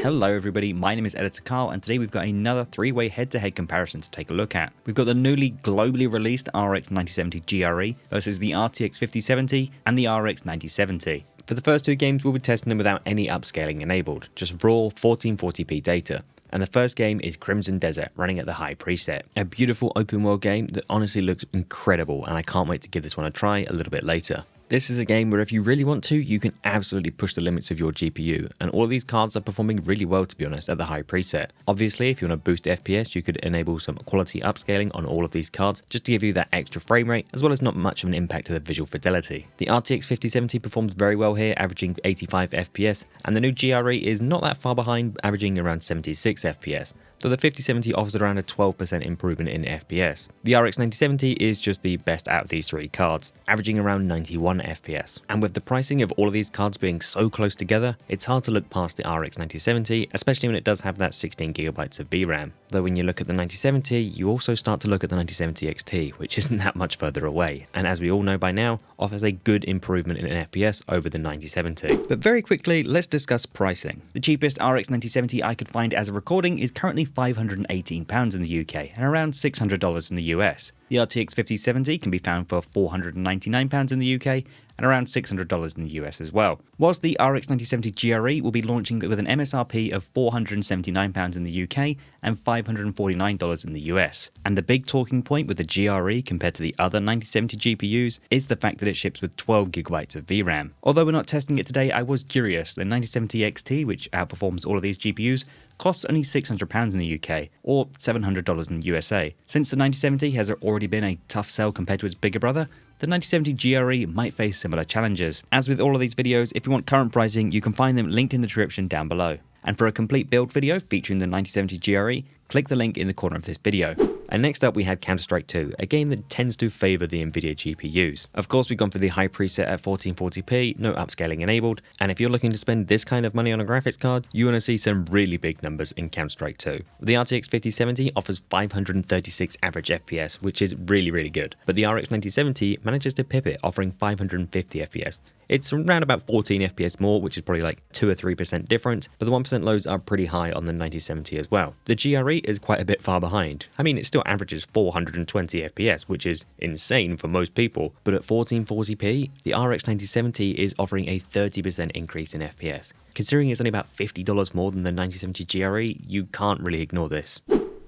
Hello everybody, my name is Editor Carl and today we've got another three-way head-to-head comparison to take a look at. We've got the newly globally released RX 9070 GRE versus the RTX 5070 and the RX 9070. For the first two games we'll be testing them without any upscaling enabled, just raw 1440p data. And the first game is Crimson Desert, running at the high preset. A beautiful open world game that honestly looks incredible and I can't wait to give this one a try a little bit later. This is a game where if you really want to, you can absolutely push the limits of your GPU, and all of these cards are performing really well to be honest at the high preset. Obviously if you want to boost FPS you could enable some quality upscaling on all of these cards just to give you that extra frame rate as well as not much of an impact to the visual fidelity. The RTX 5070 performs very well here, averaging 85 FPS, and the new GRE is not that far behind, averaging around 76 FPS. So the 5070 offers around a 12% improvement in FPS. The RX 9070 is just the best out of these three cards, averaging around 91 FPS. And with the pricing of all of these cards being so close together, it's hard to look past the RX 9070, especially when it does have that 16GB of VRAM. Though when you look at the 9070, you also start to look at the 9070 XT, which isn't that much further away, and as we all know by now, offers a good improvement in FPS over the 9070. But very quickly, let's discuss pricing. The cheapest RX 9070 I could find as a recording is currently £518 in the UK and around $600 in the US. The RTX 5070 can be found for £499 in the UK and around $600 in the US as well. Whilst the RX 9070 GRE will be launching with an MSRP of £479 in the UK and $549 in the US. And the big talking point with the GRE compared to the other 9070 GPUs is the fact that it ships with 12GB of VRAM. Although we're not testing it today, I was curious. The 9070 XT, which outperforms all of these GPUs, costs only £600 in the UK, or $700 in the USA. Since the 9070 has already been a tough sell compared to its bigger brother, the 9070 GRE might face similar challenges. As with all of these videos, if you want current pricing, you can find them linked in the description down below. And for a complete build video featuring the 9070 GRE, click the link in the corner of this video. And next up we have Counterstrike 2, a game that tends to favour the Nvidia GPUs. Of course we've gone for the high preset at 1440p, no upscaling enabled, and if you're looking to spend this kind of money on a graphics card, you want to see some really big numbers in Counterstrike 2. The RTX 5070 offers 536 average FPS, which is really good, but the RX 9070 manages to pip it, offering 550 FPS. It's around about 14 FPS more, which is probably like 2 or 3% difference, but the 1% lows are pretty high on the 9070 as well. The GRE is quite a bit far behind. I mean, it still averages 420 FPS, which is insane for most people, but at 1440p, the RX 9070 is offering a 30% increase in FPS. Considering it's only about $50 more than the 9070 GRE, you can't really ignore this.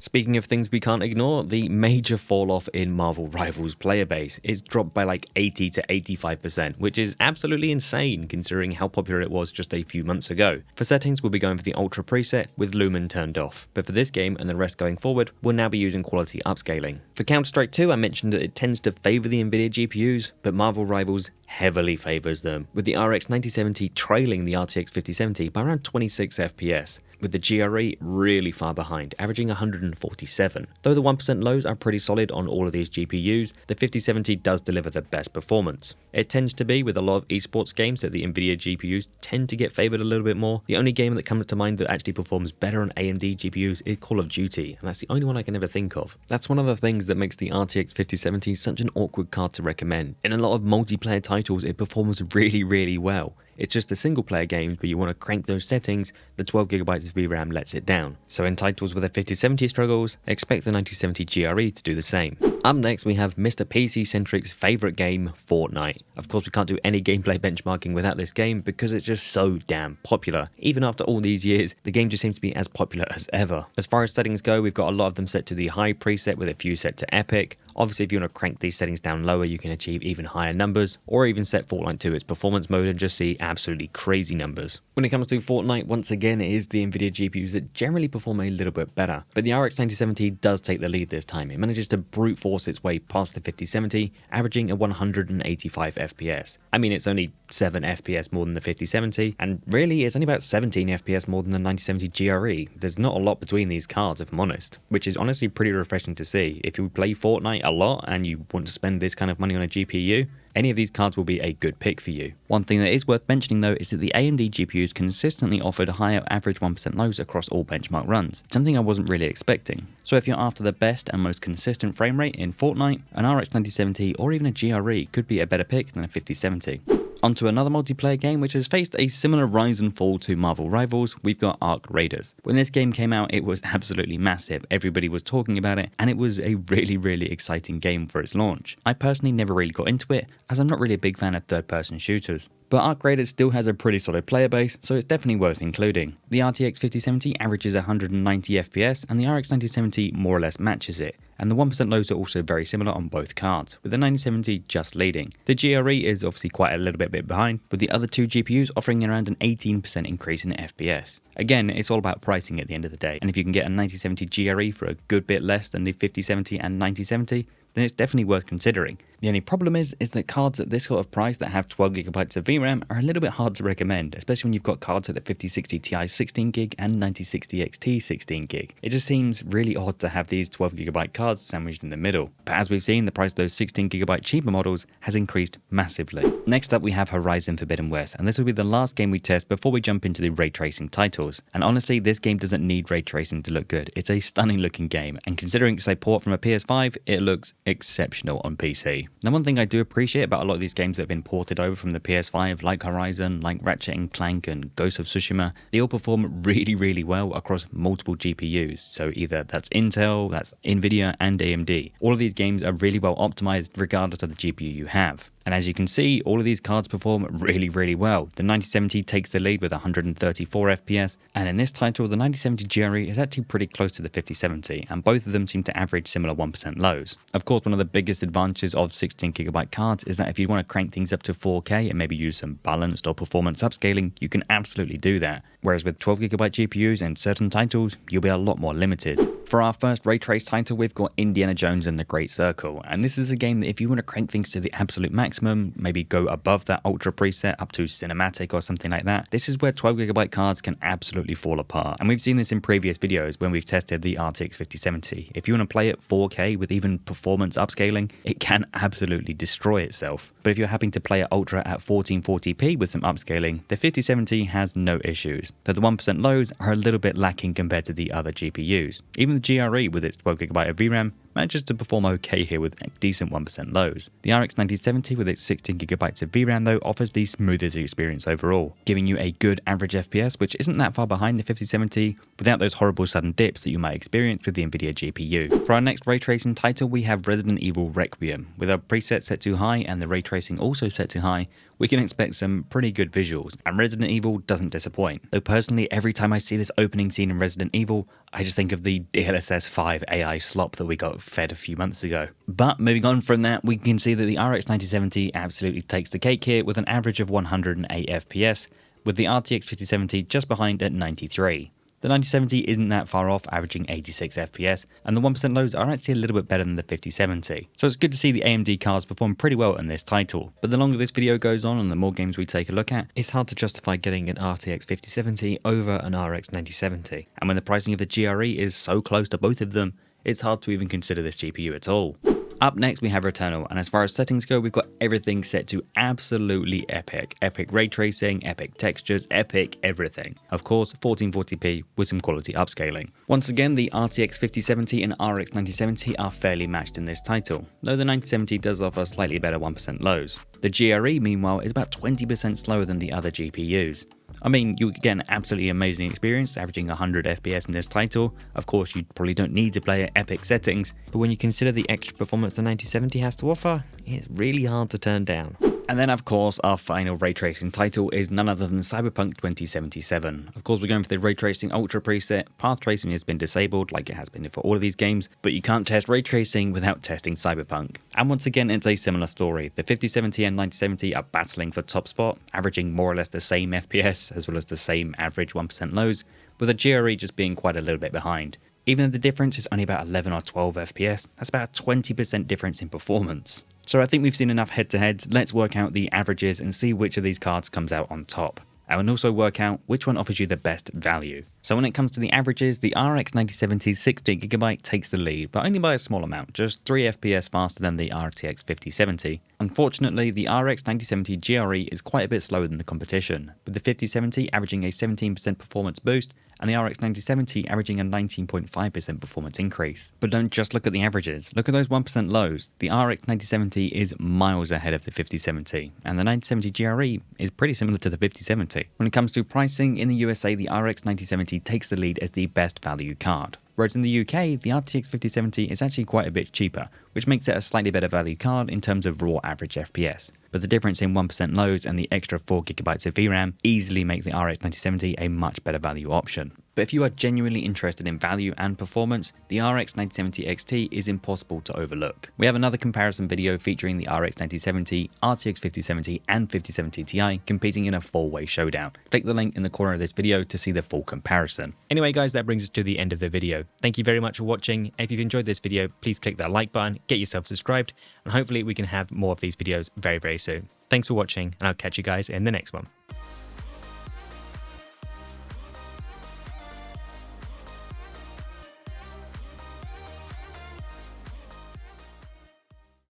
Speaking of things we can't ignore, the major fall off in Marvel Rivals player base is dropped by like 80 to 85%, which is absolutely insane considering how popular it was just a few months ago. For settings, we'll be going for the Ultra preset with Lumen turned off, but for this game and the rest going forward, we'll now be using quality upscaling. For Counterstrike 2, I mentioned that it tends to favour the Nvidia GPUs, but Marvel Rivals heavily favours them, with the RX 9070 trailing the RTX 5070 by around 26 FPS, with the GRE really far behind, averaging 147. Though the 1% lows are pretty solid on all of these GPUs, the 5070 does deliver the best performance. It tends to be with a lot of esports games that the Nvidia GPUs tend to get favoured a little bit more. The only game that comes to mind that actually performs better on AMD GPUs is Call of Duty, and that's the only one I can ever think of. That's one of the things that makes the RTX 5070 such an awkward card to recommend. In a lot of multiplayer titles, it performs really well. It's just the single player games where you want to crank those settings, the 12GB of VRAM lets it down. So in titles where the 5070 struggles, expect the 9070 GRE to do the same. Up next we have Mr. PC Centric's favourite game, Fortnite. Of course we can't do any gameplay benchmarking without this game because it's just so damn popular. Even after all these years, the game just seems to be as popular as ever. As far as settings go, we've got a lot of them set to the high preset with a few set to epic. Obviously if you want to crank these settings down lower you can achieve even higher numbers, or even set Fortnite to its performance mode and just see absolutely crazy numbers. When it comes to Fortnite, once again it is the Nvidia GPUs that generally perform a little bit better, but the RX 9070 does take the lead this time. It manages to brute force its way past the 5070, averaging a 185 FPS. I mean it's only 7 FPS more than the 5070, and really it's only about 17 FPS more than the 9070 GRE. There's not a lot between these cards if I'm honest, which is honestly pretty refreshing to see. If you play Fortnite a lot and you want to spend this kind of money on a GPU, any of these cards will be a good pick for you. One thing that is worth mentioning though is that the AMD GPUs consistently offered higher average 1% lows across all benchmark runs, something I wasn't really expecting. So if you're after the best and most consistent frame rate in Fortnite, an RX 9070 or even a GRE could be a better pick than a 5070. Onto another multiplayer game which has faced a similar rise and fall to Marvel rivals, we've got Ark Raiders. When this game came out, it was absolutely massive, everybody was talking about it, and it was a really exciting game for its launch. I personally never really got into it, as I'm not really a big fan of third-person shooters. But Ark Raiders still has a pretty solid player base, so it's definitely worth including. The RTX 5070 averages 190 FPS, and the RX 9070 more or less matches it. And the 1% lows are also very similar on both cards, with the 9070 just leading. The GRE is obviously quite a little bit behind, with the other two GPUs offering around an 18% increase in FPS. Again, it's all about pricing at the end of the day, and if you can get a 9070 GRE for a good bit less than the 5070 and 9070, then it's definitely worth considering. The only problem is that cards at this sort of price that have 12GB of VRAM are a little bit hard to recommend, especially when you've got cards at the 5060 Ti 16GB and 9060 XT 16GB. It just seems really odd to have these 12GB cards sandwiched in the middle. But as we've seen, the price of those 16GB cheaper models has increased massively. Next up we have Horizon Forbidden West, and this will be the last game we test before we jump into the ray tracing titles. And honestly, this game doesn't need ray tracing to look good. It's a stunning looking game, and considering it's a port from a PS5, it looks exceptional on PC. Now, one thing I do appreciate about a lot of these games that have been ported over from the PS5, like Horizon, like Ratchet & Clank and Ghost of Tsushima, they all perform really well across multiple GPUs. So either that's Intel, that's Nvidia and AMD. All of these games are really well optimized regardless of the GPU you have. And as you can see, all of these cards perform really well. The 9070 takes the lead with 134 FPS, and in this title, the 9070 GRE is actually pretty close to the 5070, and both of them seem to average similar 1% lows. Of course, one of the biggest advantages of 16GB cards is that if you want to crank things up to 4K and maybe use some balanced or performance upscaling, you can absolutely do that. Whereas with 12GB GPUs and certain titles, you'll be a lot more limited. For our first ray trace title, we've got Indiana Jones and the Great Circle, and this is a game that if you want to crank things to the absolute maximum, maybe go above that ultra preset up to cinematic or something like that, this is where 12GB cards can absolutely fall apart. And we've seen this in previous videos when we've tested the RTX 5070. If you want to play at 4K with even performance upscaling, it can absolutely destroy itself. But if you're having to play at ultra at 1440p with some upscaling, the 5070 has no issues. Though the 1% lows are a little bit lacking compared to the other GPUs. Even the GRE with its 12GB of VRAM manages to perform okay here with decent 1% lows. The RX 9070 with its 16GB of VRAM though offers the smoothest experience overall, giving you a good average FPS which isn't that far behind the 5070 without those horrible sudden dips that you might experience with the Nvidia GPU. For our next ray tracing title, we have Resident Evil Requiem. With our preset set to high and the ray tracing also set to high, we can expect some pretty good visuals, and Resident Evil doesn't disappoint. Though personally, every time I see this opening scene in Resident Evil, I just think of the DLSS 5 AI slop that we got fed a few months ago. But moving on from that, we can see that the RX 9070 absolutely takes the cake here with an average of 108 FPS, with the RTX 5070 just behind at 93. The 9070 isn't that far off, averaging 86 FPS, and the 1% lows are actually a little bit better than the 5070. So it's good to see the AMD cards perform pretty well in this title. But the longer this video goes on and the more games we take a look at, it's hard to justify getting an RTX 5070 over an RX 9070. And when the pricing of the GRE is so close to both of them, it's hard to even consider this GPU at all. Up next we have Returnal, and as far as settings go, we've got everything set to absolutely epic. Epic ray tracing, epic textures, epic everything. Of course, 1440p with some quality upscaling. Once again, the RTX 5070 and RX 9070 are fairly matched in this title, though the 9070 does offer slightly better 1% lows. The GRE, meanwhile, is about 20% slower than the other GPUs. I mean, you get an absolutely amazing experience, averaging 100 FPS in this title. Of course, you probably don't need to play at epic settings, but when you consider the extra performance the 9070 has to offer, it's really hard to turn down. And then, of course, our final ray tracing title is none other than Cyberpunk 2077. Of course, we're going for the ray tracing ultra preset. Path tracing has been disabled, like it has been for all of these games, but you can't test ray tracing without testing Cyberpunk. And once again, it's a similar story. The 5070 and 9070 are battling for top spot, averaging more or less the same FPS, as well as the same average 1% lows, with the GRE just being quite a little bit behind. Even though the difference is only about 11 or 12 FPS, that's about a 20% difference in performance. So I think we've seen enough head-to-heads. Let's work out the averages and see which of these cards comes out on top. And also work out which one offers you the best value. So when it comes to the averages, the RX 9070 60GB takes the lead, but only by a small amount, just 3 FPS faster than the RTX 5070. Unfortunately, the RX 9070 GRE is quite a bit slower than the competition, with the 5070 averaging a 17% performance boost and the RX 9070 averaging a 19.5% performance increase. But don't just look at the averages, look at those 1% lows. The RX 9070 is miles ahead of the 5070, and the 9070 GRE is pretty similar to the 5070. When it comes to pricing, in the USA, the RX 9070 takes the lead as the best value card. Whereas in the UK, the RTX 5070 is actually quite a bit cheaper, which makes it a slightly better value card in terms of raw average FPS. But the difference in 1% lows and the extra 4GB of VRAM easily make the RX 9070 a much better value option. But if you are genuinely interested in value and performance, the RX 9070 XT is impossible to overlook. We have another comparison video featuring the RX 9070, RTX 5070 and 5070 Ti competing in a 4-way showdown. Click the link in the corner of this video to see the full comparison. Anyway guys, that brings us to the end of the video. Thank you very much for watching. If you've enjoyed this video, please click that like button, get yourself subscribed, and hopefully we can have more of these videos very soon. Thanks for watching, and I'll catch you guys in the next one.